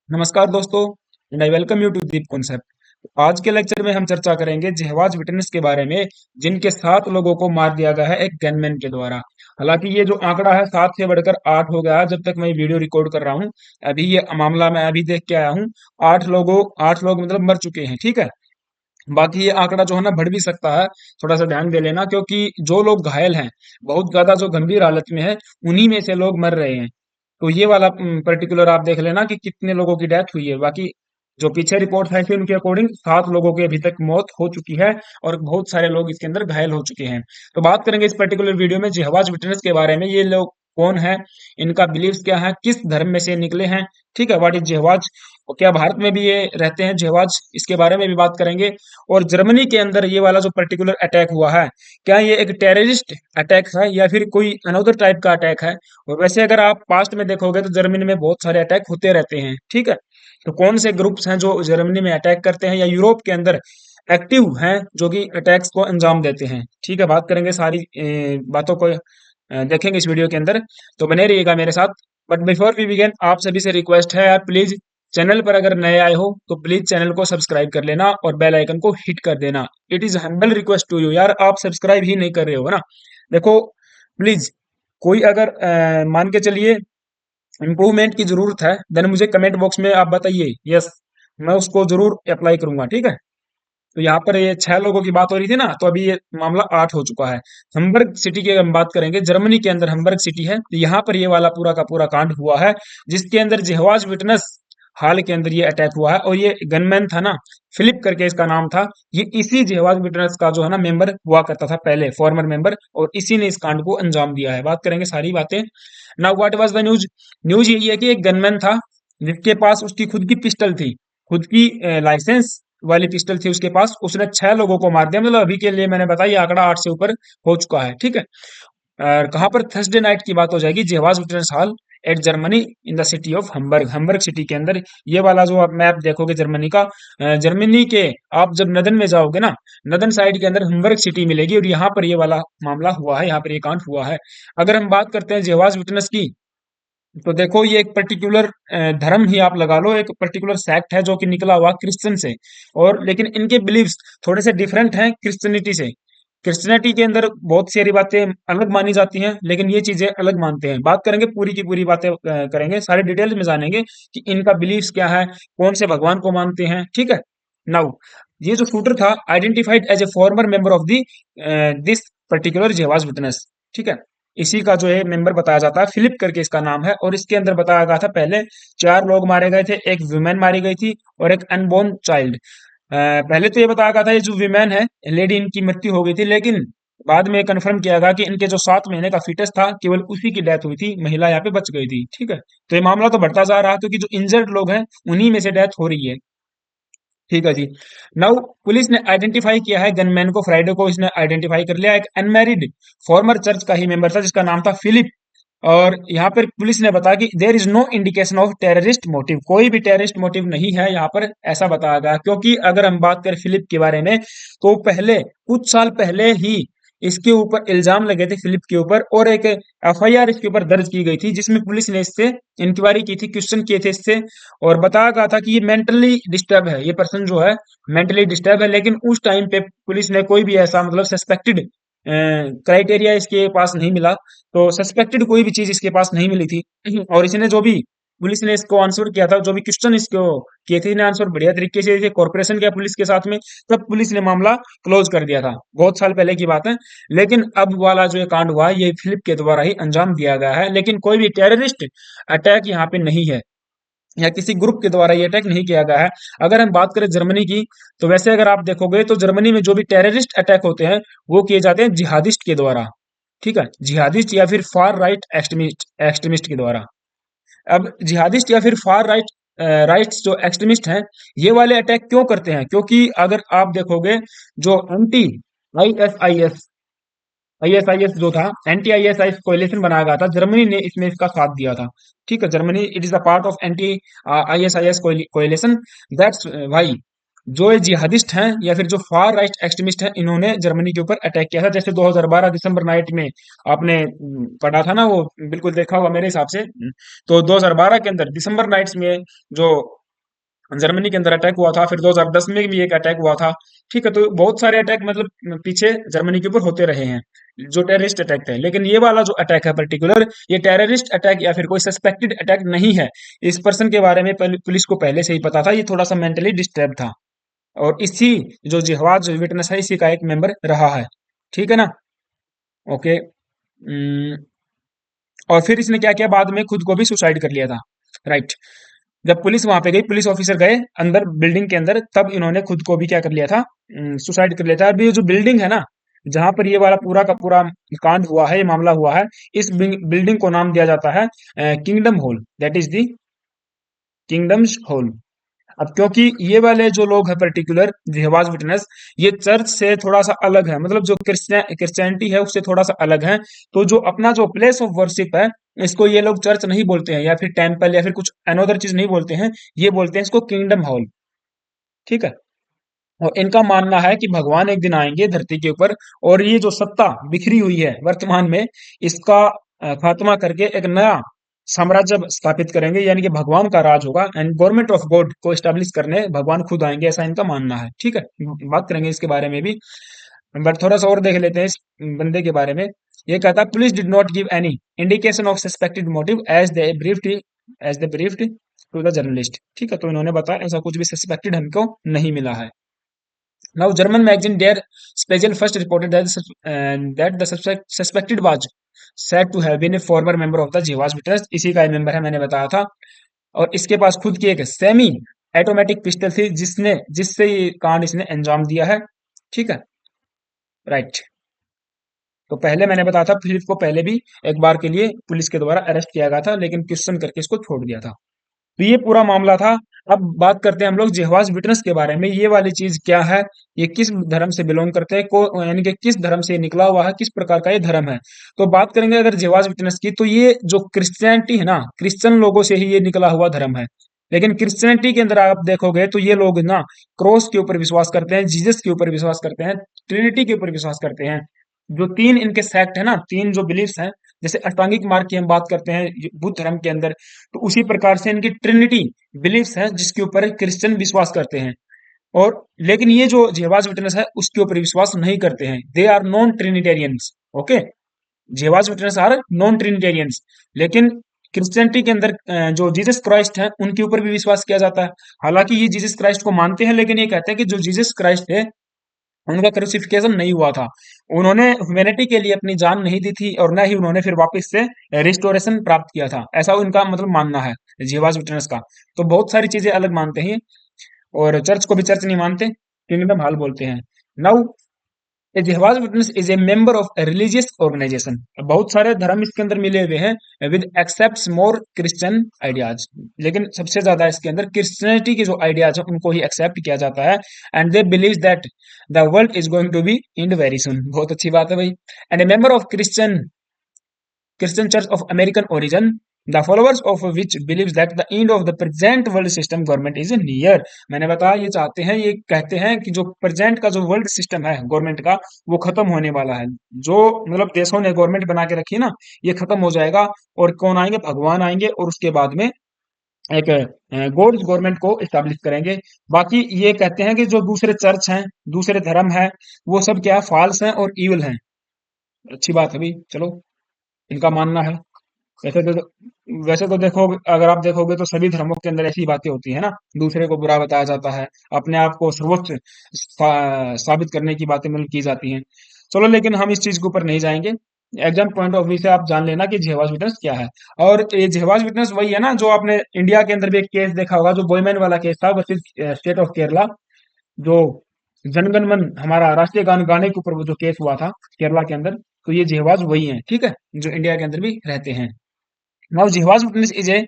नमस्कार दोस्तों and I welcome you to deep concept. आज के लेक्चर में हम चर्चा करेंगे जहवाज विटनेस के बारे में, जिनके 7 लोगों को मार दिया गया है एक गनमैन के द्वारा। हालांकि ये जो आंकड़ा है 7 से बढ़कर 8 हो गया है जब तक मैं ये वीडियो रिकॉर्ड कर रहा हूँ। अभी ये मामला मैं अभी देख के आया हूँ। 8 लोग मतलब मर चुके हैं, ठीक है। बाकी ये आंकड़ा जो है ना बढ़ भी सकता है, थोड़ा सा ध्यान दे लेना, क्योंकि जो लोग घायल हैं, बहुत ज्यादा जो गंभीर हालत में है, उन्हीं में से लोग मर रहे हैं। तो ये वाला पर्टिकुलर आप देख लेना कि कितने लोगों की डेथ हुई है। बाकी जो पीछे रिपोर्ट है थी उनके अकॉर्डिंग 7 लोगों की अभी तक मौत हो चुकी है और बहुत सारे लोग इसके अंदर घायल हो चुके हैं। तो बात करेंगे इस पर्टिकुलर वीडियो में जेहवाज विटनेस के बारे में। ये लोग कौन है, इनका बिलीव्स क्या है, किस धर्म में से निकले हैं, ठीक है। व्हाट इज जेहवाज, और क्या भारत में भी ये रहते हैं जेहवाज, इसके बारे में भी बात करेंगे। और जर्मनी के अंदर ये वाला जो पर्टिकुलर अटैक हुआ है, क्या ये एक टेररिस्ट अटैक है या फिर कोई अनदर टाइप का अटैक है। और वैसे अगर आप पास्ट में देखोगे तो जर्मनी में बहुत सारे अटैक होते रहते हैं, ठीक है। तो कौन से ग्रुप्स हैं जो जर्मनी में अटैक करते हैं या यूरोप के अंदर एक्टिव हैं जो कि अटैक्स को अंजाम देते हैं, ठीक है। बात करेंगे सारी बातों को देखेंगे इस वीडियो के अंदर। तो बने रहिएगा मेरे साथ। बट बिफोर वी बिगिन, आप सभी से रिक्वेस्ट है यार, प्लीज चैनल पर अगर नए आए हो तो प्लीज चैनल को सब्सक्राइब कर लेना और बेल आइकन को हिट कर देना। It is humble request to you यार, आप सब्सक्राइब ही नहीं कर रहे हो ना। देखो प्लीज, कोई अगर मान के चलिए इम्प्रूवमेंट की जरूरत है, देन मुझे कमेंट बॉक्स में आप बताइए, यस मैं उसको जरूर अप्लाई करूंगा, ठीक है। तो यहाँ पर ये 6 लोगों की बात हो रही थी ना, तो अभी ये मामला 8 हो चुका है। हम्बर्ग सिटी की अगर हम बात करेंगे, जर्मनी के अंदर हम्बर्ग सिटी है, तो यहाँ पर ये वाला पूरा का पूरा कांड हुआ है, जिसके अंदर जेहवाज विटनेस हाल के अंदर ये अटैक हुआ है। और ये गनमैन था ना, फिलिप करके इसका नाम था, ये इसी जेहवाज विटनेस का जो है ना मेंबर हुआ करता था पहले, फॉर्मर मेंबर, और इसी ने इस कांड को अंजाम दिया है। बात करेंगे सारी बातें। Now what was the news. News यही है कि एक गनमैन था जिसके पास उसकी खुद की पिस्टल थी, खुद की लाइसेंस वाली पिस्टल थी उसके पास। उसने 6 लोगों को मार दिया। मतलब अभी के लिए मैंने बताया, ये आंकड़ा 8 से ऊपर हो चुका है, ठीक है। और कहाँ पर, थर्सडे नाइट की बात हो जाएगी, Jehovah's witness hall at Germany in the city of Hamburg. Hamburg city के अंदर ये वाला जो आप मैप देखोगे जर्मनी का, जर्मनी के आप जब नदन में जाओगे ना, नदन साइड के अंदर हम्बर्ग सिटी मिलेगी, और यहाँ पर ये वाला मामला हुआ है, यहाँ पर ये कांड हुआ है। अगर हम बात करते हैं जेहवाज विटनेस की, तो देखो ये एक पर्टिकुलर धर्म ही आप लगा लो, एक पर्टिकुलर सेक्ट है जो कि निकला हुआ क्रिश्चियन से। और लेकिन इनके बिलीव्स थोड़े से डिफरेंट हैं क्रिश्चियनिटी से। क्रिश्चियनिटी के अंदर बहुत सारी बातें अलग मानी जाती हैं, लेकिन ये चीजें अलग मानते हैं। बात करेंगे पूरी की पूरी बातें करेंगे, सारे डिटेल में जानेंगे कि इनका बिलीव्स क्या है, कौन से भगवान को मानते हैं, ठीक है। नाउ ये जो शूटर था identified as a former member of the this particular Jehovah's witness, ठीक है। इसी का जो है मेंबर बताया जाता है, फिलिप करके इसका नाम है। और इसके अंदर बताया गया था पहले 4 लोग मारे गए थे, एक वुमेन मारी गई थी और एक अनबोर्न चाइल्ड। पहले तो ये बताया गया था ये जो विमेन है, लेडी, इनकी मृत्यु हो गई थी, लेकिन बाद में कंफर्म किया गया कि इनके जो 7 महीने का फीटस था, केवल उसी की डेथ हुई थी, महिला यहाँ पे बच गई थी, ठीक है। तो ये मामला तो बढ़ता जा रहा है, क्योंकि जो इंजर्ड लोग हैं उन्हीं में से डेथ हो रही है, ठीक है जी। नाउ पुलिस ने आइडेंटिफाई किया है गनमैन को, फ्राइडे को इसने आइडेंटिफाई कर लिया। एक अनमैरिड फॉर्मर चर्च का ही मेंबर था जिसका नाम था फिलिप। और यहाँ पर पुलिस ने बताया कि there is no indication of terrorist motive, कोई भी टेररिस्ट मोटिव नहीं है यहाँ पर, ऐसा बताया गया। क्योंकि अगर हम बात करें फिलिप के बारे में, तो पहले कुछ साल पहले ही इसके ऊपर इल्जाम लगे थे फिलिप के ऊपर, और एक एफआईआर इसके ऊपर दर्ज की गई थी, जिसमें पुलिस ने इससे इंक्वायरी की थी, क्वेश्चन किए थे इससे। और बताया गया था कि ये मेंटली डिस्टर्ब है, ये पर्सन जो है मेंटली डिस्टर्ब है। लेकिन उस टाइम पे पुलिस ने कोई भी ऐसा मतलब सस्पेक्टेड क्राइटेरिया इसके पास नहीं मिला, तो सस्पेक्टेड कोई भी चीज इसके पास नहीं मिली थी। और इसने जो भी, पुलिस ने इसको आंसर किया था, जो भी क्वेश्चन इसको किए थे, इसने आंसर बढ़िया तरीके से कॉर्पोरेशन किया पुलिस के साथ में, तब पुलिस ने मामला क्लोज कर दिया था। बहुत साल पहले की बात है। लेकिन अब वाला जो ये कांड हुआ है, ये फिलिप के द्वारा ही अंजाम दिया गया है, लेकिन कोई भी टेररिस्ट अटैक यहाँ पे नहीं है, या किसी ग्रुप के द्वारा ये अटैक नहीं किया गया है। अगर हम बात करें जर्मनी की, तो वैसे अगर आप देखोगे तो जर्मनी में जो भी टेररिस्ट अटैक होते हैं वो किए जाते हैं जिहादिस्ट के द्वारा, ठीक है। जिहादिस्ट या फिर फार राइट एक्सट्रीमिस्ट एक्सट्रीमिस्ट के द्वारा। अब जिहादिस्ट या फिर फार राइट राइट्स जो एक्सट्रीमिस्ट हैं, ये वाले अटैक क्यों करते हैं, क्योंकि अगर आप देखोगे जो एंटी आईएसआईएस आईएसआईएस जो था, एंटी आईएसआईएस कोalition बनाया गया था, जर्मनी ने इसमें इसका साथ दिया था, ठीक है। Germany, it is a part of anti ISIS कोalition। That's why जो ये जिहादिस्ट हैं या फिर जो फार राइट एक्सट्रीमिस्ट हैं, इन्होंने जर्मनी के ऊपर अटैक किया था। जैसे 2012 दिसंबर नाइट में आपने पढ़ा था ना, वो बिल्कुल देखा होगा मेरे हिसाब से। तो 2012 के अंदर दिसंबर नाइट्स में जो जर्मनी के अंदर अटैक हुआ था, फिर 2010 में भी एक अटैक हुआ था। ठीक है, तो बहुत सारे अटैक मतलब पीछे जर्मनी के ऊपर होते रहे हैं, जो टेररिस्ट अटैक थे। लेकिन ये वाला जो अटैक है पर्टिकुलर, ये टेररिस्ट अटैक या फिर कोई सस्पेक्टेड अटैक नहीं है। इस पर्सन के बारे में पुलिस को पहले से ही पता था, ये थोड़ा सा मेंटली डिस्टर्ब था। और इसी जो जिहवाज विटनेस है, इसी का एक मेंबर रहा है। ठीक है ना? ओके। और फिर इसने क्या किया, बाद में खुद को भी सुसाइड कर लिया था। राइट। जब पुलिस वहां पे गई, पुलिस ऑफिसर गए अंदर बिल्डिंग के अंदर, तब इन्होंने खुद को भी क्या कर लिया था, सुसाइड कर लिया था। अभी ये जो बिल्डिंग है ना, जहां पर ये वाला पूरा का पूरा कांड हुआ है, ये मामला हुआ है, इस बिल्डिंग को नाम दिया जाता है kingdom hall, that is the kingdoms hall. अब क्योंकि ये वाले जो लोग हैं पर्टिकुलर जिहवाज विटनेस, ये चर्च से थोड़ा सा अलग है, मतलब जो क्रिश्चियनिटी है उससे थोड़ा सा अलग है। तो जो अपना जो प्लेस ऑफ वर्शिप है, इसको ये लोग चर्च नहीं बोलते हैं, या फिर टेम्पल, या फिर कुछ अनोदर चीज नहीं बोलते हैं। ये बोलते हैं इसको किंगडम हॉल। ठीक है। और इनका मानना है कि भगवान एक दिन आएंगे धरती के ऊपर, और ये जो सत्ता बिखरी हुई है वर्तमान में, इसका खात्मा करके एक नया साम्राज्य स्थापित करेंगे, यानी कि भगवान का राज होगा, एंड गवर्नमेंट ऑफ गॉड को एस्टेब्लिश करने भगवान खुद आएंगे, ऐसा इनका मानना है। ठीक है, बात करेंगे इसके बारे में भी। बट थोड़ा सा और देख लेते हैं इस बंदे के बारे में। ये कहता है, police did not give any indication of suspected motive as they briefed to the journalist. ठीक है, तो इन्होंने बताया ऐसा कुछ भी सस्पेक्टेड हमको नहीं मिला है। Now, German magazine Der Spiegel first reported that the suspected was said to have been a former member of the Jehovah's Witness। इसी का मेंबर है, मैंने बताया था। और इसके पास खुद की एक सेमी ऑटोमेटिक पिस्टल थी, जिससे ये कांड इसने अंजाम दिया है। ठीक है। राइट। तो पहले मैंने बताया था, फिलिप को पहले भी एक बार के लिए पुलिस के द्वारा अरेस्ट किया गया था, लेकिन क्वेश्चन करके इसको छोड़ दिया था। तो ये पूरा मामला था। अब बात करते हैं हम लोग जेहोवाज विटनेस के बारे में। ये वाली चीज क्या है, ये किस धर्म से बिलोंग करते हैं, को यानी कि किस धर्म से निकला हुआ है, किस प्रकार का ये धर्म है। तो बात करेंगे अगर जेहोवाज विटनेस की, तो ये जो क्रिश्चियनिटी है ना, क्रिश्चियन लोगों से ही ये निकला हुआ धर्म है। लेकिन क्रिश्चियनिटी के अंदर आप देखोगे तो ये लोग ना क्रॉस के ऊपर विश्वास करते हैं, जीसस के ऊपर विश्वास करते हैं, ट्रिनिटी के ऊपर विश्वास करते हैं। जो तीन इनके सेक्ट है ना, तीन जो बिलीफ्स हैं, जैसे अष्टांगिक मार्ग की हम बात करते हैं बुद्ध धर्म के अंदर, तो उसी प्रकार से इनकी ट्रिनिटी बिलीफ्स है, जिसके ऊपर क्रिश्चियन विश्वास करते हैं। और लेकिन ये जो जेहोवाज विटनेस है, उसके ऊपर विश्वास नहीं करते हैं। They are non trinitarians. Okay. Jehovah's witness are non trinitarians. लेकिन क्रिश्चियनिटी के अंदर जो जीसस क्राइस्ट है, उनके ऊपर भी विश्वास किया जाता है। हालांकि ये जीसस क्राइस्ट को मानते हैं, लेकिन ये कहते हैं कि जो जीसस क्राइस्ट है, उनका क्रूसिफिकेशन नहीं हुआ था। उन्होंने ह्यूमैनिटी के लिए अपनी जान नहीं दी थी, और न ही उन्होंने फिर वापस से रिस्टोरेशन प्राप्त किया था, ऐसा उनका मतलब मानना है जेहोवाज विटनेस का। तो बहुत सारी चीजें अलग मानते हैं। और चर्च को भी चर्च नहीं मानते, किंगडम हॉल बोलते हैं। Now a Jehovah's witness is a member of religious organization. बहुत सारे धर्म इसके अंदर मिले हुए हैं, with accepts more Christian ideas. लेकिन सबसे ज्यादा इसके अंदर क्रिश्चियनिटी के जो आइडियाज है, उनको ही एक्सेप्ट किया जाता है। And they believe that the world is going to be end very soon. बहुत अच्छी बात है भाई। And a member of Christian Church of American origin, the followers of which believes that the end of the present world system government is near। मैंने बताया ये चाहते हैं, ये कहते हैं कि जो प्रेजेंट का जो वर्ल्ड सिस्टम है गवर्नमेंट का, वो खत्म होने वाला है। जो मतलब देशों ने गवर्नमेंट बना के रखी है ना, ये खत्म हो जाएगा। और कौन आएंगे, भगवान आएंगे, और उसके बाद में एक गॉड गवर्नमेंट को इस्टेब्लिश करेंगे। बाकी ये कहते हैं कि जो दूसरे चर्च हैं, दूसरे धर्म हैं, वो सब क्या है, फॉल्स हैं और इविल हैं। अच्छी बात है भाई, चलो, इनका मानना है। वैसे तो वैसे तो देखो, अगर आप देखोगे तो सभी धर्मों के अंदर ऐसी बातें होती है ना, दूसरे को बुरा बताया जाता है, अपने आप को सर्वोच्च साबित करने की बातें मतलब की जाती हैं। चलो, लेकिन हम इस चीज के ऊपर नहीं जाएंगे। एग्जाम पॉइंट ऑफ व्यू से आप जान लेना कि जेहोवाज विटनेस क्या है। और ये जेहोवाज विटनेस वही है ना, जो आपने इंडिया के अंदर भी एक केस देखा होगा, जो बॉयमैन वाला केस था वर्सेस स्टेट ऑफ केरला। जो जनगण मन हमारा राष्ट्रीय गान गाने के ऊपर वो जो केस हुआ था केरला के अंदर, तो ये जेहवाज वही हैं। ठीक है, जो इंडिया के अंदर भी रहते हैं। Now Jehovah's witness is a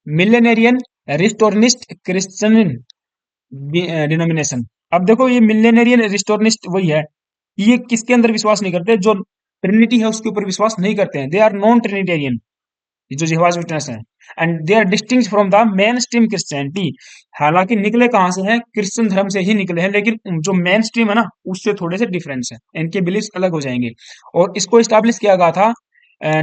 millenarian restorationist Christian denomination. अब देखो, ये मिलेनेरियन रिस्टोरनिस्ट वही है। ये किसके अंदर विश्वास नहीं करते, जो ट्रिनिटी है उसके ऊपर विश्वास नहीं करते हैं। They are non trinitarian. ये जो जिहवाज विटनेस हैं, and they are distinct from the mainstream Christianity. हालांकि निकले कहाँ से हैं, क्रिश्चियन धर्म से ही निकले हैं, लेकिन जो मेन स्ट्रीम है ना, उससे थोड़े से डिफरेंस है, इनके बिलीफ अलग हो जाएंगे। और इसको स्टैब्लिश किया गया था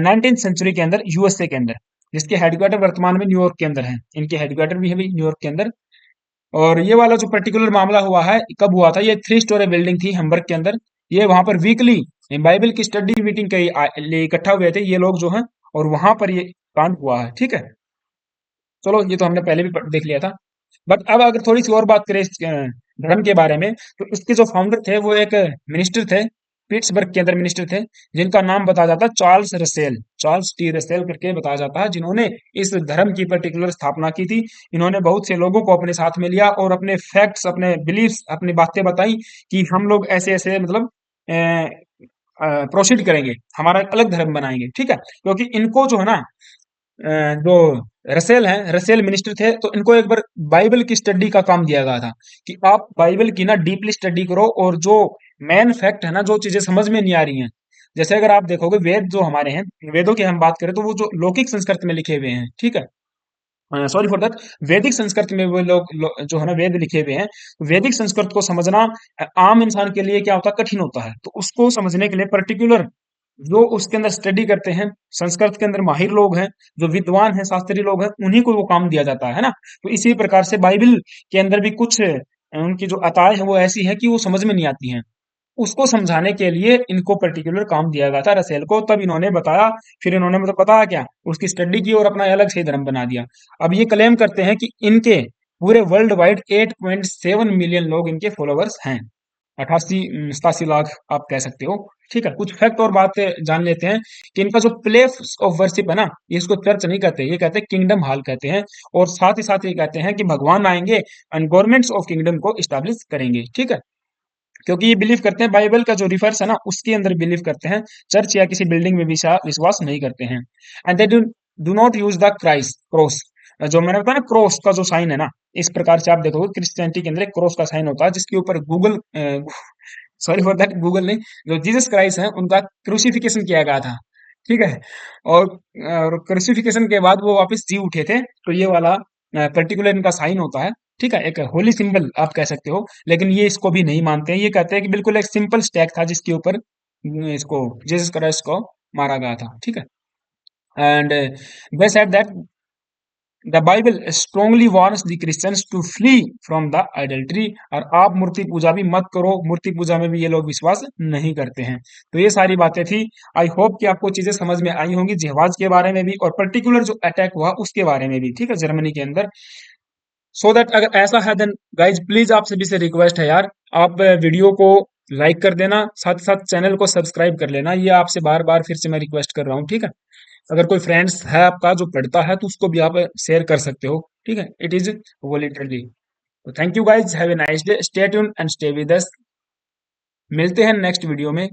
19th सेंचुरी के अंदर, यूएसए के अंदर, जिसके हेडक्वार्टर वर्तमान में न्यूयॉर्क के अंदर है। इनके हेडक्वार्टर भी है भी न्यूयॉर्क के अंदर। और ये वाला जो पर्टिकुलर मामला हुआ है, कब हुआ था, ये 3 स्टोरी बिल्डिंग थी हैम्बर्ग के अंदर। ये वहां पर वीकली बाइबल की स्टडी मीटिंग के लिए इकट्ठा हुए थे ये लोग जो हैं, और वहां पर ये कांड हुआ है, ठीक है। चलो ये तो हमने पहले भी देख लिया था। बट अब अगर थोड़ी सी और बात करें इस धर्म के बारे में, तो इसके जो फाउंडर थे वो एक मिनिस्टर थे, पिट्सबर्ग के अंदर मिनिस्टर थे, जिनका नाम बताया जाता है Charles Russell, Charles T Russell करके बताया जाता है, जिन्होंने इस धर्म की पर्टिकुलर स्थापना की थी। इन्होंने बहुत से लोगों को अपने साथ में लिया और अपने फैक्ट्स, अपने बिलीफ्स, अपनी बातें बताई कि हम लोग ऐसे ऐसे मतलब प्रोसीड करेंगे, हमारा एक अलग धर्म बनाएंगे, ठीक है। क्योंकि इनको जो है ना, जो रसेल हैं, रसेल मिनिस्टर थे, तो इनको एक बार बाइबल की स्टडी का काम दिया गया था कि आप बाइबल की ना डीपली स्टडी करो, और जो मेन फैक्ट है ना, जो चीजें समझ में नहीं आ रही हैं, जैसे अगर आप देखोगे वेद जो हमारे हैं, वेदों की हम बात करें तो वो जो लौकिक संस्कृत में लिखे हुए हैं, ठीक है, सॉरी फॉर दैट, वैदिक संस्कृत में वो जो है ना वेद लिखे हुए हैं, वैदिक संस्कृत को समझना आम इंसान के लिए क्या होता है, कठिन होता है। तो उसको समझने के लिए पर्टिकुलर जो उसके अंदर स्टडी करते हैं, संस्कृत के अंदर माहिर लोग हैं, जो विद्वान हैं, शास्त्री लोग हैं, उन्हीं को वो काम दिया जाता है ना। तो इसी प्रकार से बाइबल के अंदर भी कुछ उनकी जो अताएं हैं वो ऐसी हैं कि वो समझ में नहीं आती हैं। उसको समझाने के लिए इनको पर्टिकुलर काम दिया गया था रसेल को, तब इन्होंने बताया। फिर इन्होंने मतलब बताया क्या, उसकी स्टडी की और अपना अलग से धर्म बना दिया। अब ये क्लेम करते हैं कि इनके पूरे वर्ल्ड वाइड 8.7 मिलियन लोग इनके फॉलोअर्स हैं, 88 87 लाख आप कह सकते हो, ठीक है। कुछ फैक्ट और बातें जान लेते हैं कि इनका जो प्लेस ऑफ वर्शिप है ना, ये इसको चर्च नहीं कहते, ये कहते हैं किंगडम हॉल कहते हैं। और साथ ही साथ ये कहते हैं कि भगवान आएंगे एंड गवर्नमेंट्स ऑफ किंगडम को स्टैब्लिश करेंगे, ठीक है। क्योंकि ये बिलीव करते हैं, बाइबल का जो रिफर्स है ना उसके अंदर बिलीव करते हैं, चर्च या किसी बिल्डिंग में विश्वास नहीं करते हैं। And they do not use the Christ cross, जो मैंने बताया ना, क्रॉस का जो साइन है ना, इस प्रकार से आप देखोगे क्रिश्चियनिटी के अंदर एक क्रॉस का साइन होता है, जिसके ऊपर Google sorry for that, Google नहीं, जो जीसस क्राइस्ट है उनका क्रूसिफिकेशन किया गया था, ठीक है। और क्रूसिफिकेशन के बाद वो वापस जी उठे थे, तो ये वाला पर्टिकुलर इनका साइन होता है, ठीक है, एक होली सिंबल आप कह सकते हो। लेकिन ये इसको भी नहीं मानते हैं, ये कहते हैं कि बिल्कुल एक सिंपल स्टैक था जिसके ऊपर इसको जीसस क्राइस्ट को मारा गया था, ठीक है। And they said that the Bible strongly warns the Christians to flee from the idolatry. और आप मूर्ति पूजा भी मत करो, मूर्ति पूजा में भी ये लोग विश्वास नहीं करते हैं। तो ये सारी बातें थी। आई होप कि आपको चीजें समझ में आई होंगी, जिहवाज के बारे में भी और पर्टिकुलर जो अटैक हुआ उसके बारे में भी, ठीक है, जर्मनी के अंदर। सो दैट अगर ऐसा है देन गाइज प्लीज आप सभी से रिक्वेस्ट है यार, आप वीडियो को लाइक कर देना, साथ साथ चैनल को सब्सक्राइब कर लेना, ये आपसे बार बार फिर से मैं रिक्वेस्ट कर रहा हूँ, ठीक है। अगर कोई फ्रेंड्स है आपका जो पढ़ता है तो उसको भी आप शेयर कर सकते हो, ठीक है, इट इज वॉलेंटरली। तो thank you guys, have a nice day, stay tune and stay with us. मिलते हैं नेक्स्ट वीडियो में।